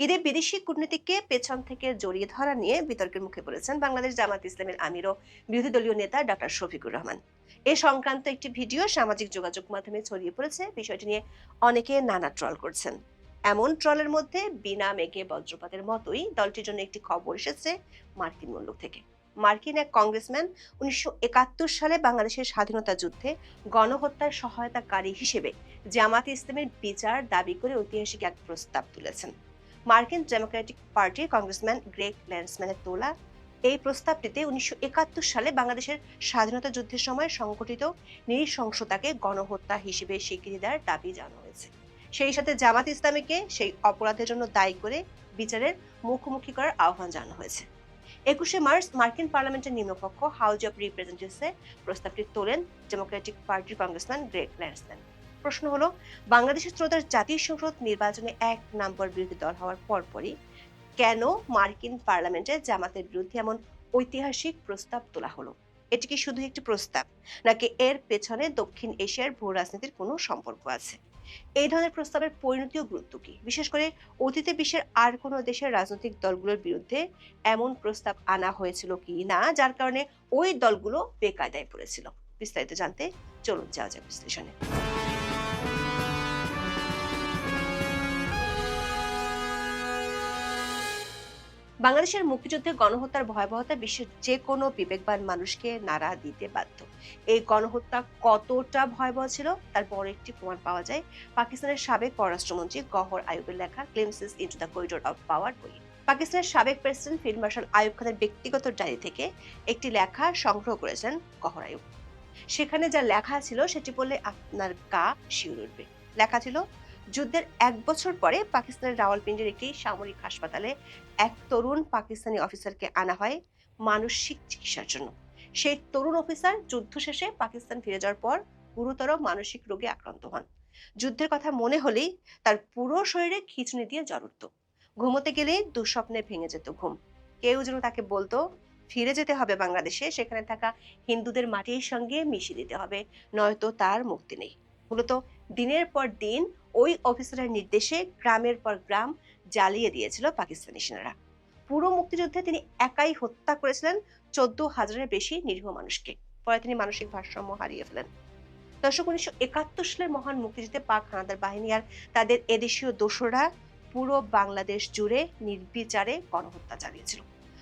ঈদে বিদেশি কূটনীতিককে পেছন থেকে জড়িয়ে ধরা নিয়ে বিতর্কের মুখে পড়েছেন বাংলাদেশ জামাত ইসলামের আমির ও বিরোধী দলীয় নেতা ডক্টর শফিকুর রহমান। এ সংক্রান্ত একটি ভিডিও সামাজিক যোগাযোগ মাধ্যমে ছড়িয়ে পড়েছে। বিষয়টি নিয়ে অনেকে নানা ট্রল করছেন। এমন ট্রলের মধ্যে বিনা মেঘে বজ্রপাতের মতোই দলটির জন্য একটি খবর এসেছে মার্কিন মুলুক থেকে। মার্কিন এক কংগ্রেসম্যান 1971 সালে বাংলাদেশের স্বাধীনতা যুদ্ধে গণহত্যার সহায়তাকারী হিসেবে জামাত ইসলামের বিচার দাবি করে ঐতিহাসিক এক প্রস্তাব তুলেছেন। মার্কিন ডেমোক্রেটিক পার্টির কংগ্রেসম্যান গ্রেগ ল্যান্সম্যানের তোলা এই প্রস্তাবটিতে 1971 সালে বাংলাদেশের স্বাধীনতা যুদ্ধের সময় সংঘটিত নৃশংসতাকে গণহত্যা হিসেবে স্বীকৃতি দেওয়ার দাবি জানানো হয়েছে। সেই সাথে জামাত ইসলামীকে সেই অপরাধের জন্য দায়ী করে বিচারের মুখোমুখি করার আহ্বান জানানো হয়েছে। 21শে মার্চ মার্কিন পার্লামেন্টের নিম্নকক্ষ হাউস অব রিপ্রেজেন্টেটিভসে প্রস্তাবটি তোলেন ডেমোক্রেটিক পার্টির কংগ্রেসম্যান গ্রেগ ল্যান্সম্যান। প্রশ্ন হলো, বাংলাদেশের ত্রয়োদশ জাতীয় সংসদ নির্বাচনে এক নম্বর বিরোধী দল হওয়ার পরপরই কেন মার্কিন পার্লামেন্টে জামাতের বিরুদ্ধে এমন ঐতিহাসিক প্রস্তাব তোলা হলো? এটি কি শুধু একটি প্রস্তাব, নাকি এর পেছনে দক্ষিণ এশিয়ার ভূ রাজনীতির কোনো সম্পর্ক আছে? এই ধরনের প্রস্তাবের পরিণতি ও গুরুত্ব কি? বিশেষ করে অতীতে বিশ্বের আর কোনো দেশের রাজনৈতিক দলগুলোর বিরুদ্ধে এমন প্রস্তাব আনা হয়েছিল কি না, যার কারণে ওই দলগুলো বেকায়দায় পড়েছিল? বিস্তারিত জানতে চলুন যাওয়া যাক বিশ্লেষণে। বাংলাদেশের মুক্তিযুদ্ধে গণহত্যার ভয়াবহতা বিশ্বের যে কোনো বিবেকবান মানুষকে নাড়া দিতে বাধ্য। এই গণহত্যা কতটা ভয়াবহ ছিল তার বড় একটি প্রমাণ পাওয়া যায় পাকিস্তানের সাবেক পররাষ্ট্রমন্ত্রী গওহর আইয়ুবের লেখা glimpses into the corridor of power বই। পাকিস্তানের সাবেক প্রেসিডেন্ট ফিল্ড মার্শাল আইয়ুব খানের ব্যক্তিগত ডায়েরি থেকে একটি লেখা সংগ্রহ করেছেন গওহর আইয়ুব। সেখানে যা লেখা ছিল সেটি বললে আপনার গা শিউরে উঠবে। লেখা ছিল, যুদ্ধের 1 বছর পরে পাকিস্তানের রাওয়ালপিন্ডির একটি সামরিক হাসপাতালে এক তরুণ পাকিস্তানি অফিসারকে আনা হয় মানসিক চিকিৎসার জন্য। সেই তরুণ অফিসার যুদ্ধ শেষে পাকিস্তান ফিরে যাওয়ার পর গুরুতর মানসিক রোগে আক্রান্ত হন। যুদ্ধের কথা মনে হলেই তার পুরো শরীরে খিঁচুনি দিয়ে জ্বর উঠত। ঘুমোতে গেলেই দুঃস্বপ্নে ভেঙে যেত ঘুম। কেউ যেন তাকে বলতো, ফিরে যেতে হবে বাংলাদেশে, সেখানে থাকা হিন্দুদের মাটির সঙ্গে মিশিয়ে দিতে হবে, নয়তো তার মুক্তি নেই। মূলত দিনের পর দিন ওই অফিসারের নির্দেশে গ্রামের পর গ্রাম জ্বালিয়ে দিয়েছিল পাকিস্তানি সেনারা। পুরো মুক্তিযুদ্ধে তিনি একাই হত্যা করেছিলেন 14,000-এর বেশি নিরীহ মানুষকে। পরে তিনি মানসিক ভারসাম্য হারিয়ে ফেলেন। দর্শক, 1971 সালের মহান মুক্তিযুদ্ধে পাক হানাদার বাহিনী আর তাদের এদেশীয় দোসররা পুরো বাংলাদেশ জুড়ে নির্বিচারে গণহত্যা চালিয়েছিল।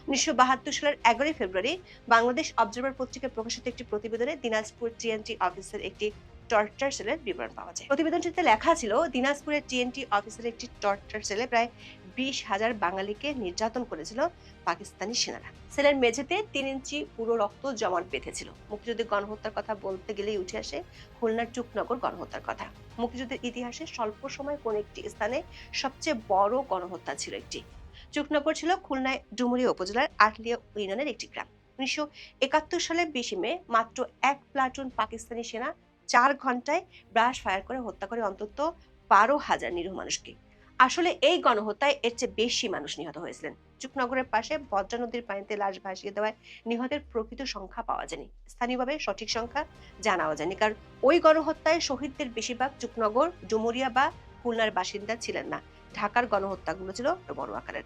1972 সালের 11 ফেব্রুয়ারি বাংলাদেশ অবজারভার পত্রিকায় প্রকাশিত একটি প্রতিবেদনে দিনাজপুর টিএনটি অফিসের একটি টর্চার সেলের বিবরণ পাওয়া যায়। প্রতিবেদনটিতে লেখা ছিল, দিনাজপুরের টিএনটি অফিসের একটি টর্চার সেলে প্রায় 20,000 বাঙালিকে নির্যাতন করেছিল পাকিস্তানি সেনারা। সেলের মেঝেতে 3 ইঞ্চি পুরো রক্ত জমাট বেঁধেছিল। মুক্তিযুদ্ধের গণহত্যার কথা বলতে গেলেই উঠে আসে খুলনার চুকনগর গণহত্যার কথা। মুক্তিযুদ্ধের ইতিহাসে স্বল্প সময় কোন একটি স্থানে সবচেয়ে বড় গণহত্যা ছিল একটি। চুকনগর ছিল খুলনায় ডুমুরিয়া উপজেলার আটলিয়া ইউনিয়নের একটি গ্রাম। 1971 সালের 20 মে মাত্র 1 প্লাটুন পাকিস্তানি সেনা 4 ঘন্টায় ব্রাশ ফায়ার করে হত্যা করে অন্তত 12,000 নিরীহ মানুষকে। আসলে এই গণহত্যায় এর চেয়ে বেশি মানুষ নিহত হয়েছিলেন। চুকনগরের পাশে বদ্রা নদীর পানিতে লাশ ভাসিয়ে দেওয়ায় নিহতের প্রকৃত সংখ্যা পাওয়া যায়নি। স্থানীয়ভাবে সঠিক সংখ্যা জানাও যায়নি, কারণ ওই গণহত্যায় শহীদদের বেশিরভাগ চুকনগর, ডুমুরিয়া বা খুলনার বাসিন্দা ছিলেন না। ঢাকার গণহত্যাগুলো ছিল বড় আকারের।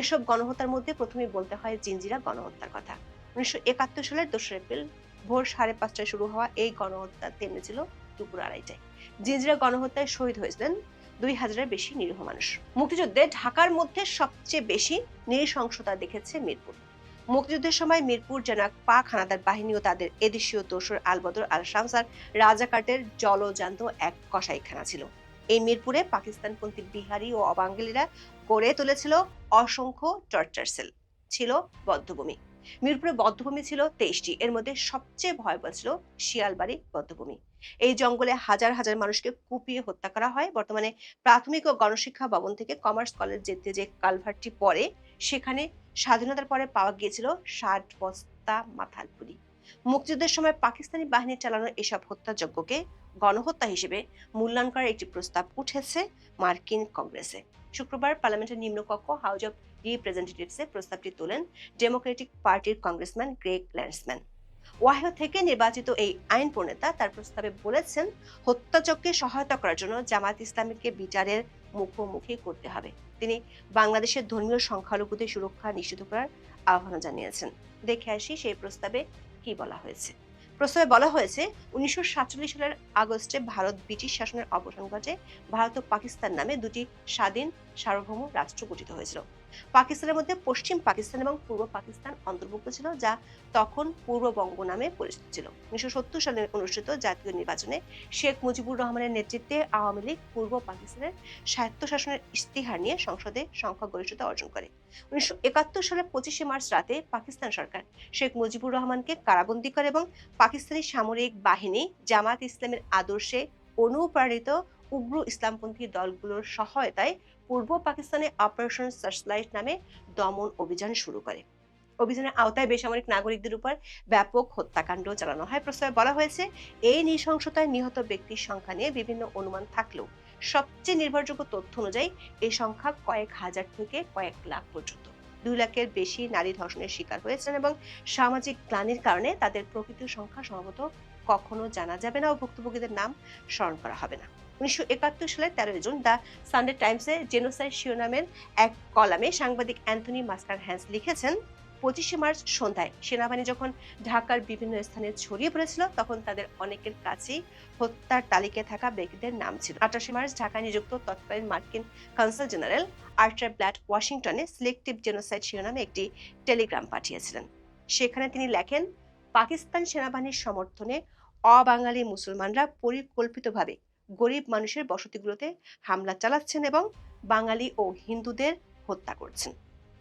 এসব গণহত্যার মধ্যে প্রথমেই বলতে হয় জিঞ্জিরা গণহত্যার কথা। 1971 সালের 2 এপ্রিল ভোর 5:30টায় শুরু হওয়া এই গণহত্যা থেমেছিল দুপুর 2:30টায়। জিঞ্জিরা গণহত্যায় শহীদ হয়েছিলেন 2,000-এর বেশি নিরীহ মানুষ। মুক্তিযুদ্ধে ঢাকার মধ্যে সবচেয়ে বেশি নৃশংসতা দেখেছে মিরপুর। মুক্তিযুদ্ধের সময় মিরপুর যেন এক পাক হানাদার বাহিনী ও তাদের এদেশীয় দোসর আলবদর আল শামস আর রাজাকারদের জলজান্ত এক কসাইখানা ছিল। এই মিরপুরে পাকিস্তানপন্থী বিহারি ও অবাঙ্গালিরা গড়ে তুলেছিল অসংখ্য টর্চার সেল। ছিল বধ্যভূমি। মিরপুরে বধ্যভূমি ছিল 23টি। এর মধ্যে সবচেয়ে ভয়াবহ ছিল শিয়ালবাড়ি বধ্যভূমি। এই জঙ্গলে হাজার হাজার মানুষকে কুপিয়ে হত্যা করা হয়। বর্তমানে প্রাথমিক ও গণশিক্ষা ভবন থেকে কমার্স কলেজ যেতে যে কালভার্টটি পড়ে, সেখানে স্বাধীনতার পরে পাওয়া গিয়েছিল 60 বস্তা মাথার পুরি। মুক্তিযুদ্ধের সময় পাকিস্তানি বাহিনীর চালানো এসব হত্যাযজ্ঞকে গণহত্যা হিসেবে মূল্যায়ন করার একটি প্রস্তাব উঠেছে মার্কিন কংগ্রেসে। শুক্রবার পার্লামেন্টের নিম্নকক্ষ হাউস অব রিপ্রেজেন্টেটিভসে প্রস্তাবটি তোলেন ডেমোক্রেটিক পার্টির কংগ্রেসম্যান গ্রেগ ল্যান্সম্যান। ওয়াহিও থেকে নির্বাচিত এই আইন প্রণেতা তার প্রস্তাবে বলেছেন, হত্যাযজ্ঞে সহায়তা করার জন্য জামাত ইসলামীকে বিচারের মুখোমুখি করতে হবে। তিনি বাংলাদেশের ধর্মীয় সংখ্যালঘুদের সুরক্ষা নিশ্চিত করার আহ্বান জানিয়েছেন। দেখে আসি সেই প্রস্তাবে কি বলা হয়েছে। প্রস্তাবে বলা হয়েছে 1947 সালের আগস্টে ভারত ব্রিটিশ শাসনের অবসান ঘটে। ভারত ও পাকিস্তান নামে দুটি স্বাধীন সার্বভৌম রাষ্ট্র গঠিত হয়েছিল। পাকিস্তানের মধ্যে পশ্চিম পাকিস্তান এবং পূর্ব পাকিস্তান অন্তর্ভুক্ত ছিল, যা তখন পূর্ববঙ্গ নামে পরিচিত ছিল। 1970 সালে অনুষ্ঠিত জাতীয় নির্বাচনে শেখ মুজিবুর রহমানের নেতৃত্বে আওয়ামী লীগ পূর্ব পাকিস্তানের স্বায়ত্তশাসনের ইস্তিহার নিয়ে সংসদে সংখ্যাগরিষ্ঠতা অর্জন করে। 1971 সালের 25শে মার্চ রাতে পাকিস্তান সরকার শেখ মুজিবুর রহমানকে কারাবন্দী করে এবং পাকিস্তানি সামরিক বাহিনী জামাত ইসলামের আদর্শে অনুপ্রাণিত উগ্র ইসলামপন্থী দলগুলোর সহায়তায় পূর্ব পাকিস্তানে অপারেশন সার্চলাইট নামে দমন অভিযান শুরু করে। অভিযানের আওতায় বেসামরিক নাগরিকদের উপর ব্যাপক হত্যাকাণ্ড চালানো হয়। প্রস্তাবে বলা হয়েছে, এই নৃশংসতায় নিহত ব্যক্তির সংখ্যা নিয়ে বিভিন্ন অনুমান থাকলেও সবচেয়ে নির্ভরযোগ্য তথ্য অনুযায়ী এই সংখ্যা কয়েক হাজার থেকে কয়েক লাখ পর্যন্ত। 2 লাখের বেশি নারী ধর্ষণের শিকার হয়েছেন এবং সামাজিক গ্লানির কারণে তাদের প্রকৃত সংখ্যা সম্ভবত কখনো জানা যাবে না ও ভুক্তভোগীদের নাম স্মরণ করা হবে না। 1971 সালের 13 জুন দ্য সানডে টাইমসে জেনোসাইড শিরোনামের এক কলামে সাংবাদিক অ্যান্থনি মাস্কার হ্যান্স লিখেছেন, 25শে মার্চ সন্ধ্যায় সেনাবাহিনী যখন ঢাকার বিভিন্ন স্থানে ছড়িয়ে পড়েছিল, তখন তাদের অনেকের কাছেই হত্যার তালিকায় থাকা ব্যক্তিদের নাম ছিল। 28শে মার্চ ঢাকায় নিযুক্ত তৎকালীন মার্কিন কনসাল জেনারেল আর্চার ব্ল্যাড ওয়াশিংটনে সিলেক্টিভ জেনোসাইড শিরোনামে একটি টেলিগ্রাম পাঠিয়েছিলেন। সেখানে তিনি লেখেন, পাকিস্তান সেনাবাহিনীর সমর্থনে অবাঙালি মুসলমানরা পরিকল্পিতভাবে গরিব মানুষের বসতিগুলোতে হামলা চালাচ্ছেন এবং বাঙালি ও হিন্দুদের হত্যা করছেন।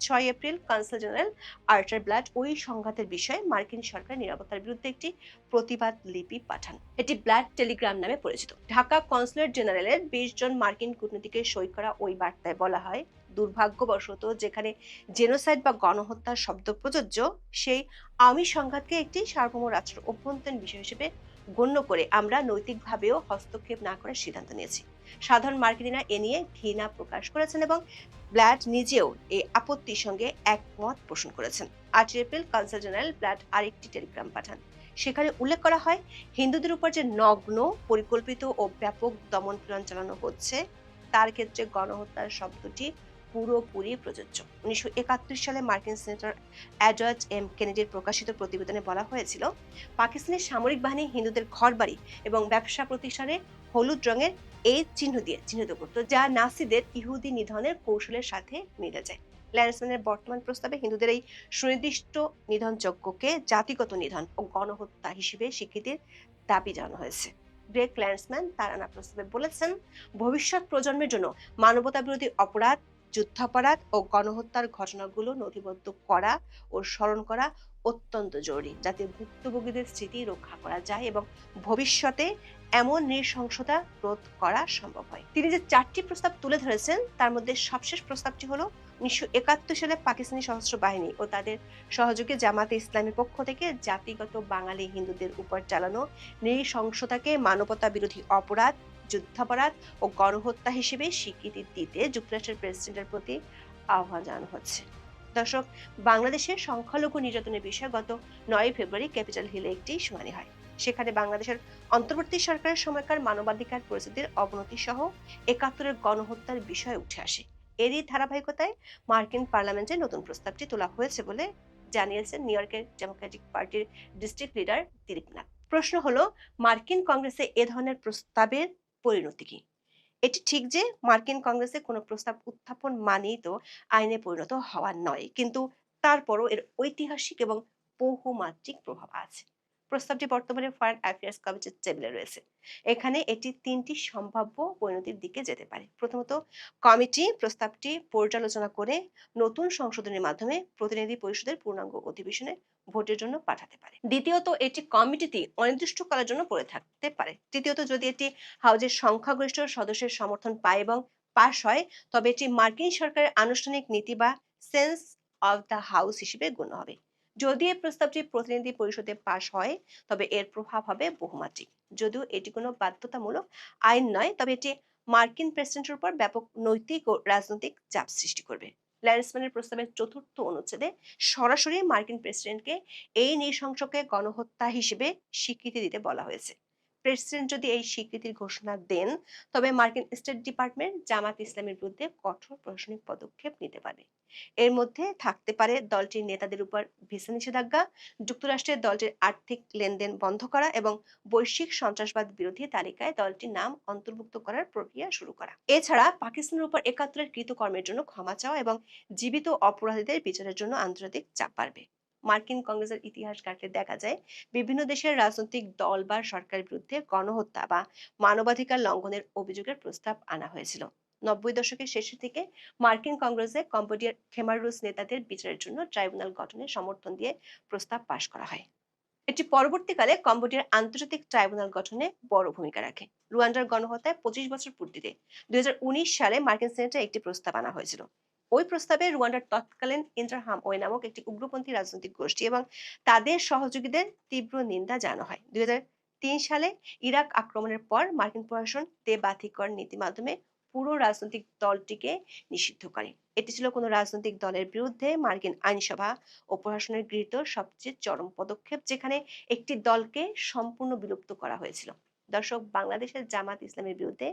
6 এপ্রিল কনসাল জেনারেল আর্চার ব্লাড ওই সংঘাতের বিষয়ে মার্কিন সরকার নিরাপত্তার বিরুদ্ধে একটি প্রতিবাদ লিপি পাঠান। এটি ব্লাড টেলিগ্রাম নামে পরিচিত। ঢাকা কনসুলেট জেনারেলের 20 জন মার্কিন কূটনীতিকের সই করা ওই বার্তায় বলা হয়, দুর্ভাগ্যবশত যেখানে জেনোসাইড বা গণহত্যার শব্দ প্রযোজ্য, সেই আওয়ামী সংঘাতকে একটি সার্বভৌম রাষ্ট্র অভ্যন্তরীণ বিষয় হিসেবে গণ্য করে আমরা নৈতিকভাবেও হস্তক্ষেপ না করার সিদ্ধান্ত নিয়েছি। সাধারণ মার্কিনিরা এ নিয়ে ঘৃণা প্রকাশ করেছেন এবং ব্ল্যাড নিজেও এই আপত্তির সঙ্গে একমত পোষণ করেছেন। 8 এপ্রিল কনসাল জেনারেল ব্ল্যাড আরেকটি টেলিগ্রাম পাঠান। সেখানে উল্লেখ করা হয়, হিন্দুদের উপর যে নগ্ন, পরিকল্পিত ও ব্যাপক দমন-পীড়ন চালানো হচ্ছে, তার ক্ষেত্রে গণহত্যার শব্দটি পুরোপুরি প্রযোজ্য। 1971 সালে মার্কিন সিনেটর এডওয়ার্ড এম কেনেডির প্রকাশিত প্রতিবেদনে বলা হয়েছিল, পাকিস্তানের সামরিক বাহিনী হিন্দুদের ঘরবাড়ি এবং ব্যবসা প্রতিষ্ঠানে হলুদ রঙের এই চিহ্ন দিয়ে চিহ্নিত করত, যা নাসিদের ইহুদি নিধনের কৌশলের সাথে মিলে যায়। ল্যান্সম্যানের বর্তমান প্রস্তাবে হিন্দুদের এই সুনির্দিষ্ট নিধনযজ্ঞকে জাতিগত নিধন ও গণহত্যা হিসেবে স্বীকৃতির দাবি জানানো হয়েছে। গ্রেগ ল্যান্সম্যান তার আনা প্রস্তাবে বলেছেন, ভবিষ্যৎ প্রজন্মের জন্য মানবতাবিরোধী অপরাধ, যুদ্ধাপরাধ ও গণহত্যার ঘটনাগুলো নথিবদ্ধ করা ও স্মরণ করা অত্যন্ত জরুরি, যাতে ভুক্তভোগীদের স্মৃতি রক্ষা করা যায় এবং ভবিষ্যতে এমন নৃশংসতা রোধ করা সম্ভব হয়। তিনি যে 4টি প্রস্তাব তুলে ধরেছেন, তার মধ্যে সবশেষ প্রস্তাবটি হলো 1971 সালে পাকিস্তানি সশস্ত্র বাহিনী ও তাদের সহযোগী জামাতে ইসলামের পক্ষ থেকে জাতিগত বাঙালি হিন্দুদের উপর চালানো নৃশংসতাকে মানবতা বিরোধী অপরাধ, যুদ্ধাপরাধ ও গণহত্যা হিসেবে স্বীকৃতি দিতে যুক্তরাষ্ট্রের প্রেসিডেন্টের প্রতি আহ্বান জানানো হচ্ছে। দর্শক, বাংলাদেশের সংখ্যালঘু নির্যাতনের বিষয়ে গত 9 ফেব্রুয়ারি ক্যাপিটাল হিলে একটি শুনানি হয়। সেখানে বাংলাদেশের অন্তর্বর্তী সরকারের সময়কার মানবাধিকার পরিস্থিতির অবনতি সহ 71-এর গণহত্যার বিষয় উঠে আসে। এরই ধারাবাহিকতায় মার্কিন পার্লামেন্টে নতুন প্রস্তাবটি তোলা হয়েছে বলে জানিয়েছেন নিউ ইয়র্কের ডেমোক্রেটিক পার্টির ডিস্ট্রিক্ট লিডার দিলীপ নাথ। প্রশ্ন হলো, মার্কিন কংগ্রেসে এ ধরনের প্রস্তাবের পরিণতি কি? এটি ঠিক যে মার্কিন কংগ্রেসে কোনো প্রস্তাব উত্থাপন মানেই তো আইনে পরিণত হওয়া নয়, কিন্তু তারপরও এর ঐতিহাসিক এবং বহুমাত্রিক প্রভাব আছে। প্রস্তাবটি বর্তমানে ফরেন অ্যাফেয়ার্স কমিটির টেবিলে রয়েছে। এখানে এটি 3টি সম্ভাব্য পরিণতির দিকে যেতে পারে। প্রথমত, কমিটি প্রস্তাবটি পর্যালোচনা করে নতুন সংশোধনের মাধ্যমে প্রতিনিধি পরিষদের পূর্ণাঙ্গ অধিবেশনে ভোটের জন্য পাঠাতে পারে। দ্বিতীয়ত, এটি কমিটিতে অনির্দিষ্টকালের জন্য পড়ে থাকতে পারে। তৃতীয়ত, যদি এটি হাউজের সংখ্যাগরিষ্ঠ সদস্যের সমর্থন পায় এবং পাশ হয়, তবে এটি মার্কিন সরকারের আনুষ্ঠানিক নীতি বা সেন্স অফ দ্য হাউস হিসেবে গণ্য হবে। যদি এই প্রস্তাবটি প্রতিনিধি পরিষদে পাশ হয়, তবে এর প্রভাব হবে বহুমাত্রিক। যদিও এটি কোনো বাধ্যতামূলক আইন নয়, তবে এটি মার্কিন প্রেসিডেন্টের উপর ব্যাপক নৈতিক ও রাজনৈতিক চাপ সৃষ্টি করবে। ল্যান্সম্যানের প্রস্তাবের 4র্থ অনুচ্ছেদে সরাসরি মার্কিন প্রেসিডেন্টকে এই নৃশংসকে গণহত্যা হিসেবে স্বীকৃতি দিতে বলা হয়েছে। প্রেসিডেন্ট যদি এই স্বীকৃতির ঘোষণা দেন, তবে মার্কিন স্টেট ডিপার্টমেন্ট জামাত ইসলামের বিরুদ্ধে কঠোর প্রশাসনিক পদক্ষেপ নিতে পারে। এর মধ্যে থাকতে পারে দলটির নেতাদের উপর ভিসা নিষেধাজ্ঞা, যুক্তরাষ্ট্রের দলটির আর্থিক লেনদেন বন্ধ করা এবং বৈশ্বিক সন্ত্রাসবাদ বিরোধী তালিকায় দলটির নাম অন্তর্ভুক্ত করার প্রক্রিয়া শুরু করা। এছাড়া পাকিস্তানের উপর একাত্তরের কৃতকর্মের জন্য ক্ষমা চাওয়া এবং জীবিত অপরাধীদের বিচারের জন্য আন্তর্জাতিক চাপ বাড়বে। মার্কিন কংগ্রেসের ইতিহাস ঘাটলে দেখা যায় বিভিন্ন দেশের রাজনৈতিক দল বা সরকারের বিরুদ্ধে গণহত্যা বা মানবাধিকার লঙ্ঘনের অভিযোগের প্রস্তাব আনা হয়েছিল। 90 দশকের শেষের দিকে মার্কিন কংগ্রেসে কম্বোডিয়ার খেমার রুস নেতাদের বিচারের জন্য ট্রাইব্যুনাল গঠনের সমর্থন দিয়ে প্রস্তাব পাশ করা হয়। এটি পরবর্তীকালে কম্বোডিয়ার আন্তর্জাতিক ট্রাইব্যুনাল গঠনে বড় ভূমিকা রাখে। রুয়ান্ডার গণহত্যায় 25 বছর পূর্তিতে 2019 সালে মার্কিন সেনেটে একটি প্রস্তাব আনা হয়েছিল। ওই প্রস্তাবে রুয়ান্ডার তৎকালীন ইন্টারহামওয়ে নামক একটি উগ্রপন্থী রাজনৈতিক গোষ্ঠী এবং তাদের সহযোগীদের তীব্র নিন্দা জানানো হয়। 2003 সালে ইরাক আক্রমণের পর মার্কিন প্রশাসন দেবাধিকর নীতি মাধ্যমে পুরো রাজনৈতিক দলটিকে নিষিদ্ধ করে। এটি ছিল কোনো রাজনৈতিক দলের বিরুদ্ধে মার্কিন আইনসভা ও প্রশাসনের গৃহীত সবচেয়ে চরম পদক্ষেপ, যেখানে একটি দলকে সম্পূর্ণ বিলুপ্ত করা হয়েছিল। দর্শক, বাংলাদেশের জামাত ইসলামের বিরুদ্ধে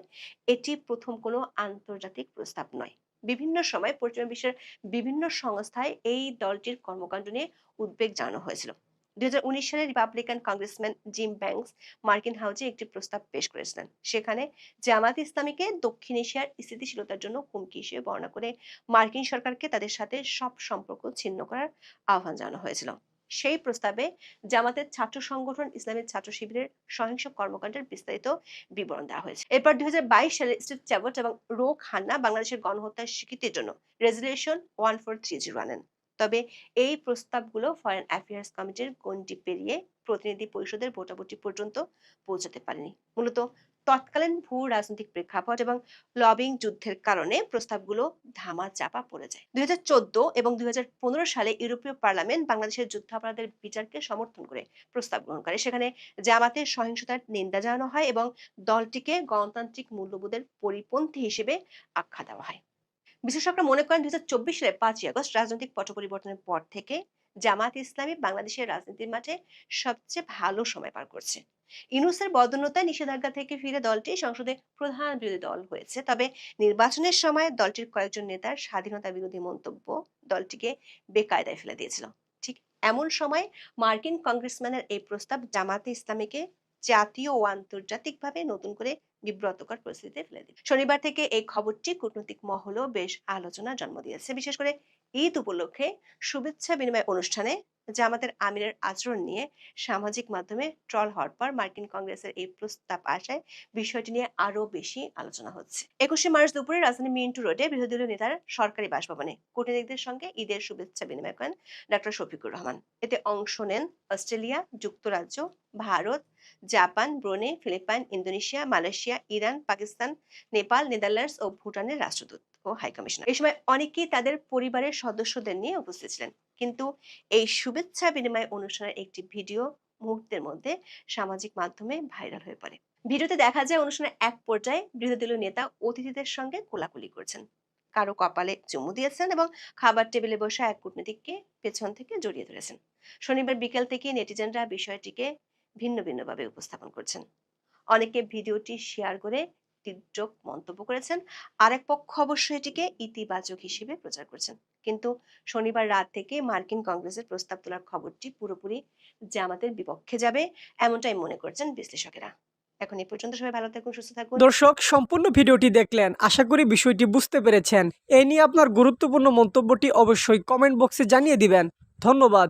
এটি প্রথম কোনো আন্তর্জাতিক প্রস্তাব নয়। বিভিন্ন সময় পশ্চিমা বিশ্বের বিভিন্ন সংস্থায় এই দলটির কর্মকাণ্ড নিয়ে উদ্বেগ জানানো হয়েছিল। 2019 সালে রিপাবলিকান কংগ্রেসম্যান জিম ব্যাংকস মার্কিন হাউজে একটি প্রস্তাব পেশ করেছিলেন। সেখানে জামাত ইসলামীকে দক্ষিণ এশিয়ার স্থিতিশীলতার জন্য হুমকি হিসেবে বর্ণনা করে মার্কিন সরকারকে তাদের সাথে সব সম্পর্ক ছিন্ন করার আহ্বান জানানো হয়েছিল। সেই প্রস্তাবে জামাতের ছাত্র সংগঠন ইসলামের ছাত্র শিবিরের সহিংস কর্মকাণ্ডের বিস্তারিত বিবরণ দেওয়া হয়েছে। এরপর 2022 সালে স্টিভ চ্যাবট এবং রো খান্না বাংলাদেশের গণহত্যার স্বীকৃতির জন্য রেজুলেশন 1430 আনেন। তবে এই প্রস্তাবগুলো ফরেন অ্যাফেয়ার্স কমিটির গণ্ডি পেরিয়ে প্রতিনিধি পরিষদের ভোটাভুটি পর্যন্ত পৌঁছাতে পারেনি। মূলত তৎকালীন ভূ রাজনৈতিক প্রেক্ষাপট এবং লবিং যুদ্ধের কারণে প্রস্তাবগুলো ধামাচাপা পড়ে যায়। 2014 এবং 2015 সালে ইউরোপীয় পার্লামেন্ট বাংলাদেশের যুদ্ধাপরাধের বিচারকে সমর্থন করে প্রস্তাব গ্রহণ করে। সেখানে জামাতের সহিংসতার নিন্দা জানানো হয় এবং দলটিকে গণতান্ত্রিক মূল্যবোধের পরিপন্থী হিসেবে আখ্যা দেওয়া হয়। বিশেষজ্ঞরা মনে করেন 2024 সালের 5ই আগস্ট রাজনৈতিক পট পরিবর্তনের পর থেকে জামাত ইসলামী বাংলাদেশের রাজনীতির মাঠে সবচেয়ে ভালো সময় পার করছে। ইউনূসের বদন্যতায় নিষেধাজ্ঞা থেকে ফিরে দলটি সংসদে প্রধান বিরোধী দল হয়েছে। তবে নির্বাচনের সময় দলটির কয়েকজন নেতার স্বাধীনতা বিরোধী মন্তব্য দলটিকে বেকায়দায় ফেলে দিয়েছিল। ঠিক এমন সময় মার্কিন কংগ্রেসম্যানের এই প্রস্তাব জামাতে ইসলামীকে জাতীয় ও আন্তর্জাতিকভাবে নতুন করে বিব্রতকর পরিস্থিতিতে ফেলে দিল। শনিবার থেকে এই খবরটি কূটনৈতিক মহলেও বেশ আলোচনার জন্ম দিয়েছে। বিশেষ করে ঈদ উপলক্ষে শুভেচ্ছা বিনিময় অনুষ্ঠানে জামাতের আমিরের আচরণ নিয়ে সামাজিক মাধ্যমে ট্রল হওয়ার পর মার্কিন কংগ্রেসের এই প্রস্তাব আসায় বিষয়টি নিয়ে আরো বেশি আলোচনা হচ্ছে। 21শে মার্চ দুপুরে রাজধানী মিন্টু রোডে বিরোধী দলীয় নেতার সরকারি বাসভবনে কূটনীতিকদের সঙ্গে ঈদের শুভেচ্ছা বিনিময় করেন ডক্টর শফিকুর রহমান। এতে অংশ নেন অস্ট্রেলিয়া, যুক্তরাজ্য, Bharat, Japan, Brunei, Philippine, Indonesia, Malaysia, Iran, Pakistan, Nepal, Netherlands ও ভুটানের রাষ্ট্রদূত ও হাইকমিশনার। এই সময় অনেকেই তাদের পরিবারের সদস্যদের নিয়ে উপস্থিত ছিলেন। কিন্তু এই শুভেচ্ছা বিনিময় অনুষ্ঠানের একটি ভিডিও মুহূর্তের মধ্যে সামাজিক মাধ্যমে ভাইরাল হয়ে পড়ে। ভিডিওতে দেখা যায় অনুষ্ঠানের এক পর্যায়ে বিরোধী দলীয় নেতা অতিথিদের সঙ্গে কোলাকুলি করছেন, কারো কপালে চুমু দিয়েছেন এবং খাবার টেবিলে বসা এক কূটনীতিককে পেছন থেকে জড়িয়ে ধরেছেন। শনিবার বিকেল থেকে নেটিজেনরা বিষয়টিকে ভিন্ন ভিন্নভাবে উপস্থাপন করছেন। অনেকে ভিডিওটি শেয়ার করে তীব্র মন্তব্য করেছেন, আরেক পক্ষ অবশ্য এটিকে ইতিবাচক হিসেবে প্রচার করছেন। কিন্তু শনিবার রাত থেকে মার্কিন কংগ্রেসের প্রস্তাব তোলার খবরটি পুরোপুরি জামাতের বিপক্ষে যাবে, এমনটাই মনে করছেন বিশ্লেষকেরা। এখন এই পর্যন্ত, সবাই ভালো থাকুন, সুস্থ থাকুন। দর্শক, সম্পূর্ণ ভিডিওটি দেখলেন, আশা করি বিষয়টি বুঝতে পেরেছেন। এই নিয়ে আপনার গুরুত্বপূর্ণ মন্তব্যটি অবশ্যই কমেন্ট বক্সে জানিয়ে দিবেন। ধন্যবাদ।